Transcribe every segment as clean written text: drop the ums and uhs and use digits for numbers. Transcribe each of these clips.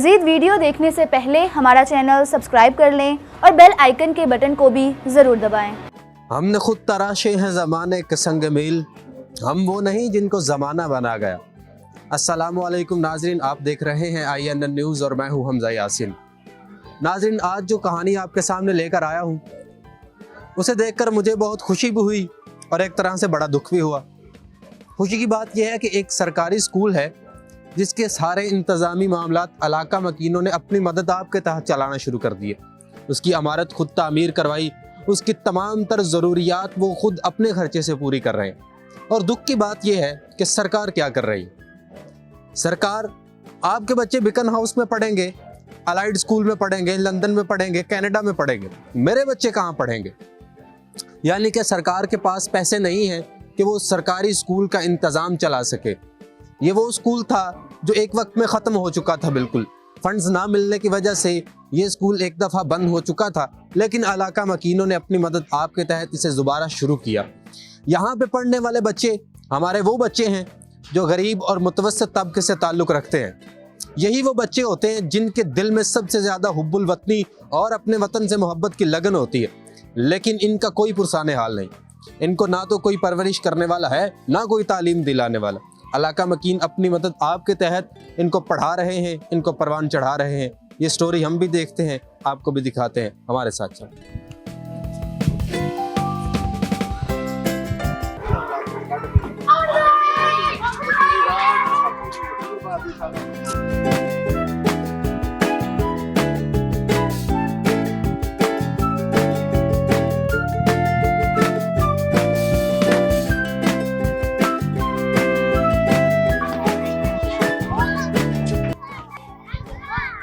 मज़ीद वीडियो देखने से पहले हमारा चैनल सब्सक्राइब कर लें और बेल आइकन के बटन को भी ज़रूर दबाएं। हमने खुद तराशे हैं ज़माने के संग मील, हम वो नहीं जिनको ज़माना बना गया। अस्सलामुअलैकुम नाज़रीन, आप देख रहे हैं INN न्यूज़ और मैं हूं हमजा यासिन। नाज़रीन, आज जो कहानी आपके सामने लेकर आया हूं उसे देखकर मुझे बहुत खुशी भी हुई और एक तरह से बड़ा दुख भी हुआ। खुशी की बात यह है कि एक सरकारी स्कूल है जिसके सारे इंतज़ामी मामलात इलाका मकीनों ने अपनी मदद आपके तहत चलाना शुरू कर दिए। उसकी इमारत खुद तामीर करवाई, उसकी तमाम तर ज़रूरियात वो खुद अपने खर्चे से पूरी कर रहे हैं। और दुख की बात यह है कि सरकार क्या कर रही है। सरकार, आपके बच्चे बिकन हाउस में पढ़ेंगे, अलाइड स्कूल में पढ़ेंगे, लंदन में पढ़ेंगे, कनाडा में पढ़ेंगे, मेरे बच्चे कहाँ पढ़ेंगे? यानी कि सरकार के पास पैसे नहीं हैं कि वो सरकारी स्कूल का इंतज़ाम चला सके। ये वो स्कूल था जो एक वक्त में ख़त्म हो चुका था, बिल्कुल फंड्स ना मिलने की वजह से ये स्कूल एक दफ़ा बंद हो चुका था, लेकिन इलाका मकीनों ने अपनी मदद आपके तहत इसे दोबारा शुरू किया। यहाँ पे पढ़ने वाले बच्चे हमारे वो बच्चे हैं जो गरीब और मुतवस्सित तबके से ताल्लुक़ रखते हैं। यही वो बच्चे होते हैं जिनके दिल में सबसे ज़्यादा हुब्बुल वतनी और अपने वतन से मोहब्बत की लगन होती है, लेकिन इनका कोई पुरसाने हाल नहीं। इनको ना तो कोई परवरिश करने वाला है, ना कोई तालीम दिलाने वाला। इलाका मकीन अपनी मदद आपके तहत इनको पढ़ा रहे हैं, इनको परवान चढ़ा रहे हैं। ये स्टोरी हम भी देखते हैं, आपको भी दिखाते हैं, हमारे साथ चलें।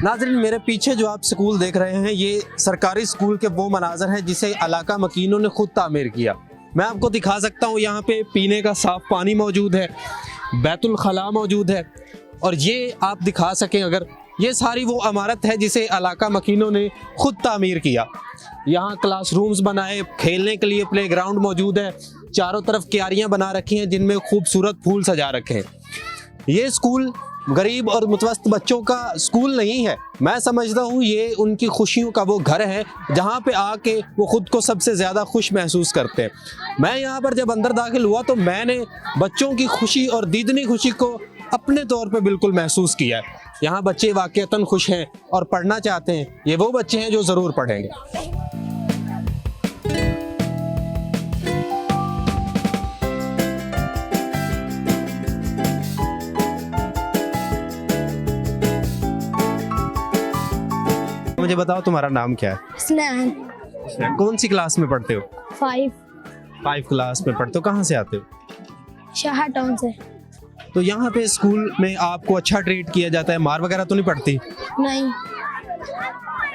नाज़रीन, मेरे पीछे जो आप स्कूल देख रहे हैं ये सरकारी स्कूल के वो मनाजर हैं जिसे इलाका मकीनों ने खुद तामीर किया। मैं आपको दिखा सकता हूँ, यहाँ पे पीने का साफ़ पानी मौजूद है, बैतुल खला मौजूद है, और ये आप दिखा सकें अगर, ये सारी वो इमारत है जिसे इलाका मकीनों ने खुद तामीर किया। यहाँ क्लासरूम्स बनाए, खेलने के लिए प्ले ग्राउंड मौजूद है, चारों तरफ क्यारियाँ बना रखी हैं जिनमें खूबसूरत फूल सजा रखे हैं। ये स्कूल गरीब और मुतवस्सित बच्चों का स्कूल नहीं है, मैं समझता हूँ ये उनकी खुशियों का वो घर है जहाँ पे आके वो खुद को सबसे ज़्यादा खुश महसूस करते हैं। मैं यहाँ पर जब अंदर दाखिल हुआ तो मैंने बच्चों की खुशी और दीदनी खुशी को अपने तौर पे बिल्कुल महसूस किया है। यहाँ बच्चे वाक़ईतन खुश हैं और पढ़ना चाहते हैं। ये वो बच्चे हैं जो ज़रूर पढ़ेंगे। मुझे बताओ, तुम्हारा नाम क्या है? स्नैन। कौन सी क्लास में पढ़ते हो? 5 क्लास में पढ़ते हो। कहाँ से आते हो? शाह टाउन से। तो यहाँ पे स्कूल में आपको अच्छा ट्रीट किया जाता है, मार वगैरह तो नहीं पड़ती? नहीं।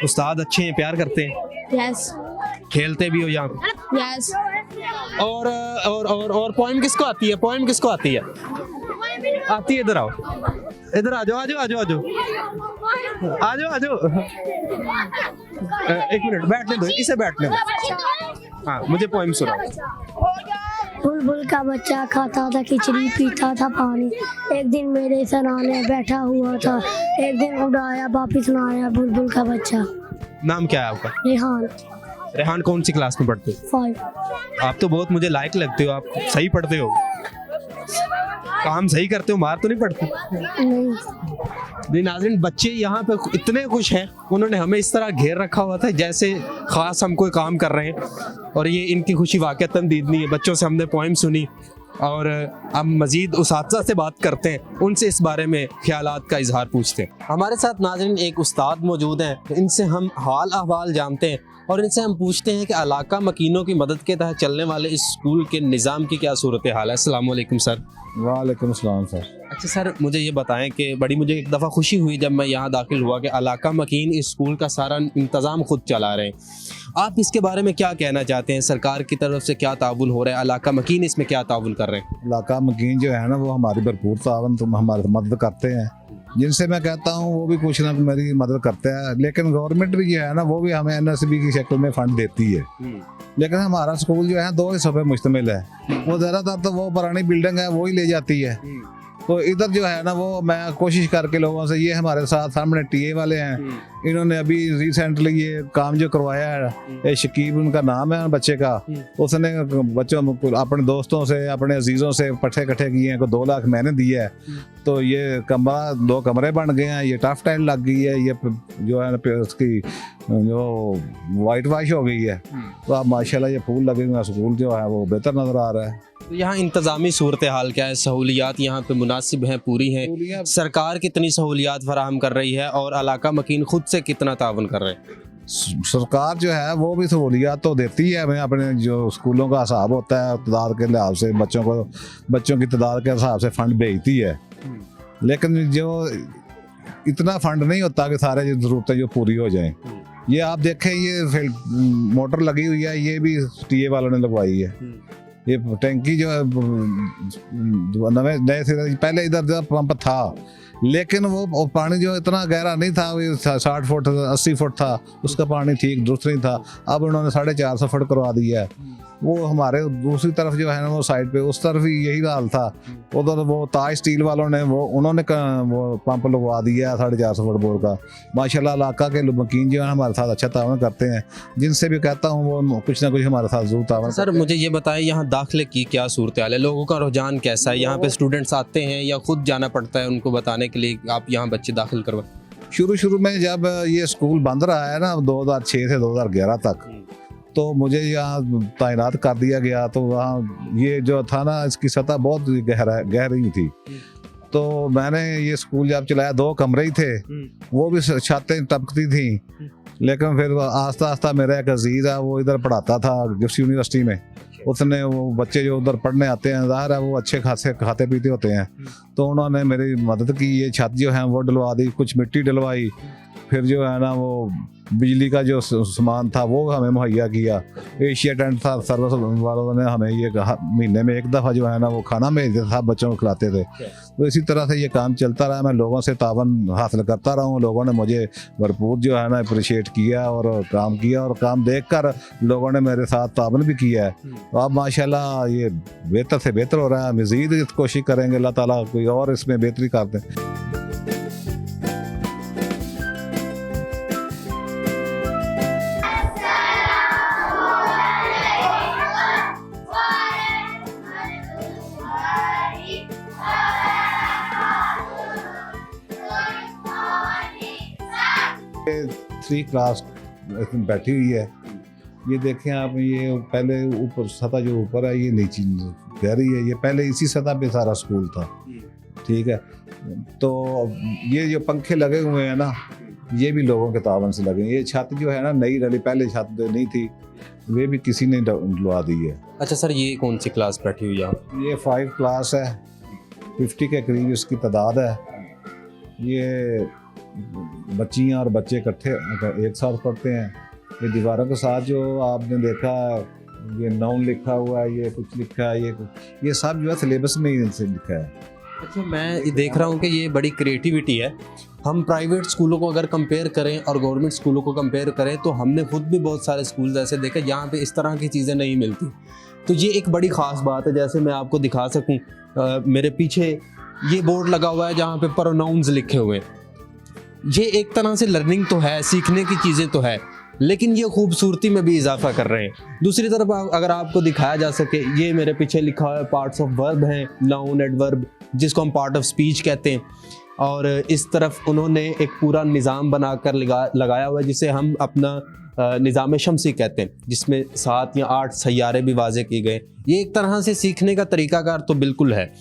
उस्ताद अच्छे हैं, प्यार करते हैं? यस। खेलते भी हो यहाँ पे? यस। और पोएम किसको आती है? पोएम किसको आती है? आती है? इधर आओ, इधर आ जाओ, आ जाओ, आ जाओ, आ जाओ, आ जाओ, आ जाओ। एक मिनट बैठने दो, इसे बैठने दो। हाँ, मुझे पोएम सुनाओ। बुलबुल का बच्चा खाता था खिचड़ी, पीता था पानी, एक दिन मेरे सराने बैठा हुआ था, एक दिन उड़ाया वापिस ना आया बुलबुल का बच्चा। नाम क्या है आपका? रेहान। रेहान, कौन सी क्लास में पढ़ते हो? 5। आप तो बहुत मुझे लायक लगते हो, आप सही पढ़ते हो, काम सही करते हो, मार तो नहीं पड़ती? नहीं। नाज़रीन, बच्चे यहाँ पे इतने खुश हैं, उन्होंने हमें इस तरह घेर रखा हुआ था जैसे ख़ास हम कोई काम कर रहे हैं, और ये इनकी खुशी वाक़ईतन दीदनी है। बच्चों से हमने पोएम सुनी और अब मज़ीद उस्ताद से बात करते हैं, उनसे इस बारे में ख्यालात का इजहार पूछते हैं। हमारे साथ नाज़रीन एक उस्ताद मौजूद हैं, इनसे हम हाल अहवाल जानते हैं और इनसे हम पूछते हैं कि इलाका मकीनों की मदद के तहत चलने वाले इस स्कूल के निज़ाम की क्या सूरत हाल है। अस्सलाम वालेकुम सर। वालेकुम अस्सलाम सर। अच्छा सर, मुझे ये बताएं कि बड़ी मुझे एक दफ़ा खुशी हुई जब मैं यहाँ दाखिल हुआ कि इलाका मकीन इस स्कूल का सारा इंतज़ाम खुद चला रहे हैं। आप इसके बारे में क्या कहना चाहते हैं? सरकार की तरफ से क्या ताउन हो रहा है? इलाका मकीन इसमें क्या ताउन कर रहे हैं? इलाका मकीन जो है ना, वो हमारी भरपूर ताउन, तुम हमारी मदद करते हैं, जिनसे मैं कहता हूँ वो भी कुछ ना मेरी मदद करते हैं। लेकिन गवर्नमेंट भी जो है ना, वो भी हमें NSB की शक्ल में फंड देती है। लेकिन हमारा स्कूल जो है 2 हिस्सों पे मुश्तमिल है। वो ज़्यादातर तो वो पुरानी बिल्डिंग है वो ही ले जाती है, तो इधर जो है ना वो मैं कोशिश करके लोगों से, ये हमारे साथ सामने टीए वाले हैं, इन्होंने अभी रिसेंटली ये काम जो करवाया है, ये शकीब उनका नाम है बच्चे का, उसने बच्चों अपने दोस्तों से अपने अजीज़ों से पैसे इकट्ठे किए हैं, को 2 लाख मैंने दिया है। तो ये कमरा 2 कमरे बन गए हैं, ये टफ टाइल लग गई है, ये जो है ना उसकी जो वाइट वॉश हो गई है। तो अब माशाल्लाह ये फूल लगे हुए हैं, स्कूल जो है वो बेहतर नज़र आ रहा है। तो यहाँ इंतज़ामी सूरत हाल क्या है, सहूलियात यहाँ पे मुनासिब हैं, पूरी हैं, सरकार कितनी सहूलियात फराहम कर रही है और इलाका मकीन खुद से कितना तावन कर रहे हैं? सरकार जो है वो भी सहूलियात तो देती है हमें, अपने जो स्कूलों का हिसाब होता है तादाद के लिहाज से, बच्चों की तादाद के हिसाब से फ़ंड भेजती है, लेकिन जो इतना फंड नहीं होता कि सारे जो ज़रूरतें जो पूरी हो जाएं। ये आप देखें, ये मोटर लगी हुई है, ये भी टीए वालों ने लगवाई है। ये टैंकी जो है नए सिरे, पहले इधर पंप था लेकिन वो पानी जो इतना गहरा नहीं था, वो 60 फुट 80 फुट था, उसका पानी ठीक दुरुस्त नहीं था। अब उन्होंने 450 फुट करवा दिया है। वो हमारे दूसरी तरफ जो है ना वो साइड पे, उस तरफ ही यही हाल था। उधर वो ताज स्टील वालों ने उन्होंने वो पंप लगवा दिया है 450 फुट बोर का। माशाल्लाह इलाका के मकीन जो है हमारे साथ अच्छा तावन करते हैं, जिनसे भी कहता हूँ वो कुछ ना कुछ हमारे साथ जरूर तावन। सर मुझे ये बताएं, यहाँ दाखिले की क्या सूरत हाल है, लोगों का रुझान कैसा है? यहाँ पे स्टूडेंट्स आते हैं या खुद जाना पड़ता है उनको बताने के लिए आप यहाँ बच्चे दाखिल करवाएं? शुरू में जब ये स्कूल बंद रहा है ना 2006 से 2011 तक, तो मुझे यहाँ तैनात कर दिया गया। तो वहाँ ये जो था ना, इसकी सतह बहुत गहरी थी। तो मैंने ये स्कूल जब चलाया, 2 कमरे ही थे, वो भी छतें टपकती थी। लेकिन फिर आस्ता आस्ता मेरा एक अजीज है, वो इधर पढ़ाता था गिफ्ट यूनिवर्सिटी में, उसने वो बच्चे जो उधर पढ़ने आते हैं, ज़ाहिर है वो अच्छे खासे खाते पीते होते हैं, तो उन्होंने मेरी मदद की। ये छत जो है वो डलवा दी, कुछ मिट्टी डलवाई, फिर जो है ना वो बिजली का जो सामान था वो हमें मुहैया किया। एशिया टेंट था, सर्विस वालों ने हमें ये महीने में 1 दफ़ा जो है ना वो खाना भेजते था, बच्चों को खिलाते थे। तो इसी तरह से ये काम चलता रहा, मैं लोगों से तावन हासिल करता रहा हूँ। लोगों ने मुझे भरपूर जो है ना अप्रिशिएट किया और काम किया, और काम देखकर लोगों ने मेरे साथ तावन भी किया है। तो अब माशाल्लाह ये बेहतर से बेहतर हो रहा है। मज़ीद कोशिश करेंगे अल्लाह ताला कोई और इसमें बेहतरी कर दें। थ्री क्लास इसमें बैठी हुई है। ये देखें आप, ये पहले ऊपर सतह जो ऊपर है ये नीचे गहरी है, ये पहले इसी सतह पे सारा स्कूल था। ठीक है, तो ये जो पंखे लगे हुए हैं ना, ये भी लोगों के तावन से लगे। ये छत जो है ना नई डली, पहले छत नहीं थी, वे भी किसी ने डलवा दी है। अच्छा सर, ये कौन सी क्लास बैठी हुई है? ये 5 क्लास है, 50 के करीब इसकी तादाद है। ये बच्चियाँ और बच्चे इकट्ठे एक साथ पढ़ते हैं। ये दीवारों के साथ जो आपने देखा, ये नाउन लिखा हुआ है, ये कुछ लिखा है, ये सब जो है सिलेबस में ही इनसे लिखा है। अच्छा, मैं देख रहा हूँ कि ये बड़ी क्रिएटिविटी है। हम प्राइवेट स्कूलों को अगर कंपेयर करें और गवर्नमेंट स्कूलों को कंपेयर करें, तो हमने खुद भी बहुत सारे स्कूल ऐसे देखे जहाँ पे इस तरह की चीज़ें नहीं मिलती। तो ये एक बड़ी ख़ास बात है। जैसे मैं आपको दिखा सकूँ, मेरे पीछे ये बोर्ड लगा हुआ है जहाँ पे प्रोनाउंस लिखे हुए हैं। ये एक तरह से लर्निंग तो है, सीखने की चीज़ें तो है, लेकिन ये खूबसूरती में भी इजाफा कर रहे हैं। दूसरी तरफ अगर आपको दिखाया जा सके, ये मेरे पीछे लिखा हुआ है पार्ट्स ऑफ वर्ब हैं, नाउन, एडवर्ब, जिसको हम पार्ट ऑफ स्पीच कहते हैं। और इस तरफ उन्होंने एक पूरा निज़ाम बनाकर लगाया हुआ है, जिसे हम अपना निज़ाम शमसी कहते हैं, जिसमें 7 या 8 सैयारे भी वाज़े किए गए। ये एक तरह से सीखने का तरीकाकार तो बिल्कुल है।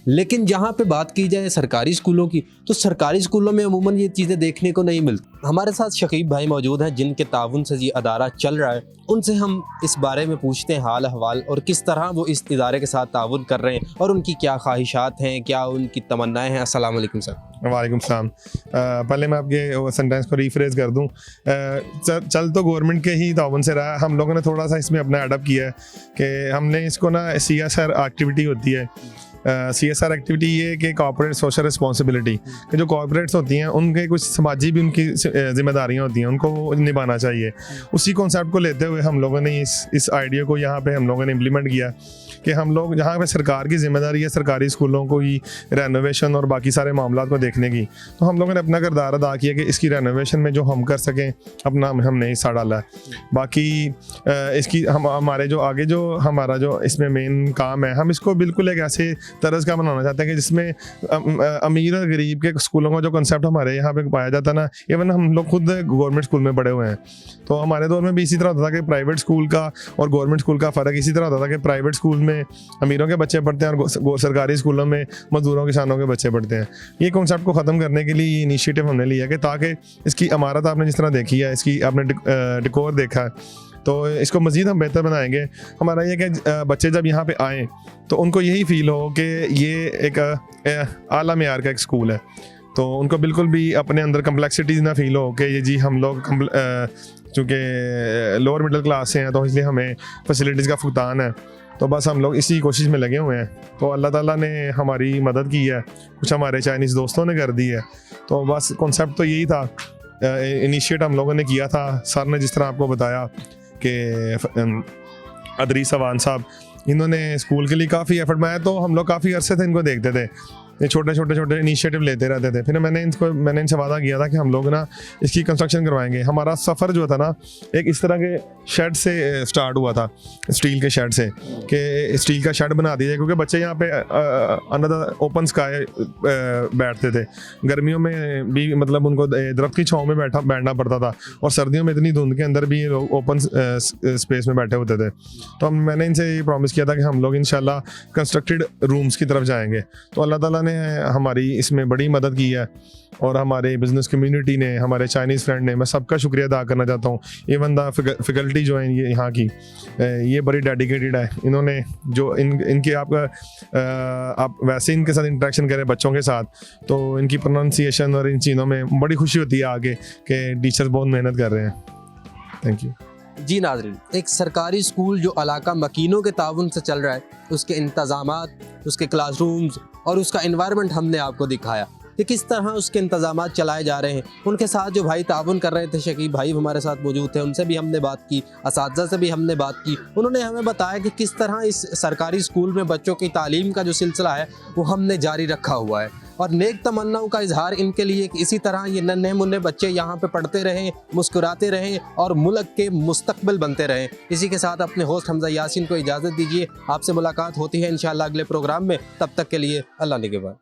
लेकिन जहाँ पे बात की जाए सरकारी स्कूलों की, तो सरकारी स्कूलों में अमूमन ये चीज़ें देखने को नहीं मिलती। हमारे साथ शकीब भाई मौजूद हैं, जिनके ताउन से ये अदारा चल रहा है। उनसे हम इस बारे में पूछते हैं हाल अहवाल और किस तरह वो इस इदारे के साथ ताउन कर रहे हैं और उनकी क्या ख्वाहिशात हैं, क्या उनकी तमन्नाएँ हैं। अस्सलाम वालेकुम सर। वालेकुम सलाम। पहले मैं आपके सेंटेंस को रीफ्रेज कर दूं। चल तो गवर्नमेंट के ही ताउन से रहा, हम लोगों ने थोड़ा सा इसमें अपना एडप्ट किया है कि हमने इसको ना CSR एक्टिविटी होती है, CSR एक्टिविटी ये है कि कॉर्पोरेट सोशल रिस्पॉन्सिबिलिटी, कि जो कॉर्पोरेट्स होती हैं उनके कुछ समाजी भी उनकी जिम्मेदारियाँ होती हैं, उनको निभाना चाहिए। उसी कॉन्सेप्ट को लेते हुए हम लोगों ने इस आइडिया को यहाँ पे हम लोगों ने इम्प्लीमेंट किया कि हम लोग जहाँ पे सरकार की जिम्मेदारी है सरकारी स्कूलों को ही रेनोवेशन और बाकी सारे मामला को देखने की, तो हम लोगों ने अपना किरदार अदा किया कि इसकी रेनोवेशन में जो हम कर सकें अपना हमने हिस्सा डाला है। बाकी इसकी हमारे जो आगे जो हमारा जो इसमें मेन काम है, हम इसको बिल्कुल एक ऐसे तरज का बनाना चाहते हैं कि जिसमें अमीर और गरीब के स्कूलों का जो कंसेप्ट हमारे यहाँ पे पाया जाता है ना, इवन हम लोग खुद गवर्नमेंट स्कूल में पढ़े हुए हैं, तो हमारे दौर में भी इसी तरह होता था कि प्राइवेट स्कूल का और गवर्नमेंट स्कूल का फ़र्क इसी तरह होता था कि प्राइवेट स्कूल में अमीरों के बच्चे पढ़ते हैं और सरकारी स्कूलों में मजदूरों किसानों के बच्चे पढ़ते हैं। ये कॉन्सेप्ट को ख़त्म करने के लिए ये इनिशिएटिव हमने लिया कि ताकि इसकी इमारत आपने जिस तरह देखी है, इसकी आपने डिकोर देखा है, तो इसको मज़ीद हम बेहतर बनाएंगे। हमारा ये कि बच्चे जब यहाँ पे आएँ तो उनको यही फील हो कि ये एक आला मेयार का एक स्कूल है, तो उनको बिल्कुल भी अपने अंदर कम्प्लेक्सिटीज़ ना फील हो कि ये जी हम लोग चूँकि लोअर मिडिल क्लास से हैं तो इसलिए हमें फैसिलिटीज़ का फुकतान है। तो बस हम लोग इसी कोशिश में लगे हुए हैं। तो अल्लाह ताला ने हमारी मदद की है, कुछ हमारे चाइनीज़ दोस्तों ने कर दी है। तो बस कॉन्सेप्ट तो यही था, इनिशिएट हम लोगों ने किया था। सर ने जिस तरह आपको बताया कि अदरीस अवान साहब, इन्होंने स्कूल के लिए काफ़ी एफर्ट, मैं तो हम लोग काफ़ी अरसे से इनको देखते थे, ये छोटे इनिशिएटिव लेते रहते थे। फिर मैंने इनसे वादा किया था कि हम लोग ना इसकी कंस्ट्रक्शन करवाएंगे। हमारा सफ़र जो था ना एक इस तरह के शेड से स्टार्ट हुआ था, स्टील के शेड से, कि स्टील का शेड बना दीजिए, क्योंकि बच्चे यहाँ पे अंडर द ओपन स्काई बैठते थे। गर्मियों में भी मतलब उनको दरख्त की छाँव में बैठना पड़ता था, और सर्दियों में इतनी धुंध के अंदर भी ये लोग ओपन स्पेस में बैठे होते थे। तो मैंने इनसे ये प्रॉमिस किया था कि हम लोग इंशाल्लाह कंस्ट्रक्टेड रूम्स की तरफ जाएंगे। तो अल्लाह ताला ने हमारी इसमें बड़ी मदद की है, और हमारे बिजनेस कम्युनिटी ने, हमारे चाइनीज़ फ्रेंड ने, मैं सबका शुक्रिया अदा करना चाहता हूँ। इवन द फैकल्टी जो है ये यहाँ की, ये बड़ी डेडिकेटेड है। इन्होंने जो इनके आप वैसे इनके साथ इंटरेक्शन करें बच्चों के साथ, तो इनकी प्रोनाउंसिएशन और इन चीज़ों में बड़ी खुशी होती है आगे कि टीचर्स बहुत मेहनत कर रहे हैं। Thank you. जी नाज़रीन, एक सरकारी स्कूल जो इलाका मकीनों के ताउन से चल रहा है, उसके इंतज़ामात, उसके क्लासरूम्स और उसका इन्वायरमेंट हमने आपको दिखाया कि किस तरह उसके इंतज़ामात चलाए जा रहे हैं। उनके साथ जो भाई ताउन कर रहे थे, शकीब भाई हमारे साथ मौजूद थे, उनसे भी हमने बात की, असातिज़ा से भी हमने बात की। उन्होंने हमें बताया कि किस तरह इस सरकारी स्कूल में बच्चों की तालीम का जो सिलसिला है वो हमने जारी रखा हुआ है, और नेक तमन्नाओं का इजहार इनके लिए कि इसी तरह ये नन्हे मुन्ने बच्चे यहाँ पे पढ़ते रहें, मुस्कुराते रहें और मुल्क के मुस्तकबिल बनते रहें। इसी के साथ अपने होस्ट हमजा यासीन को इजाज़त दीजिए। आपसे मुलाकात होती है इंशाअल्लाह अगले प्रोग्राम में। तब तक के लिए अल्लाह निगहबान।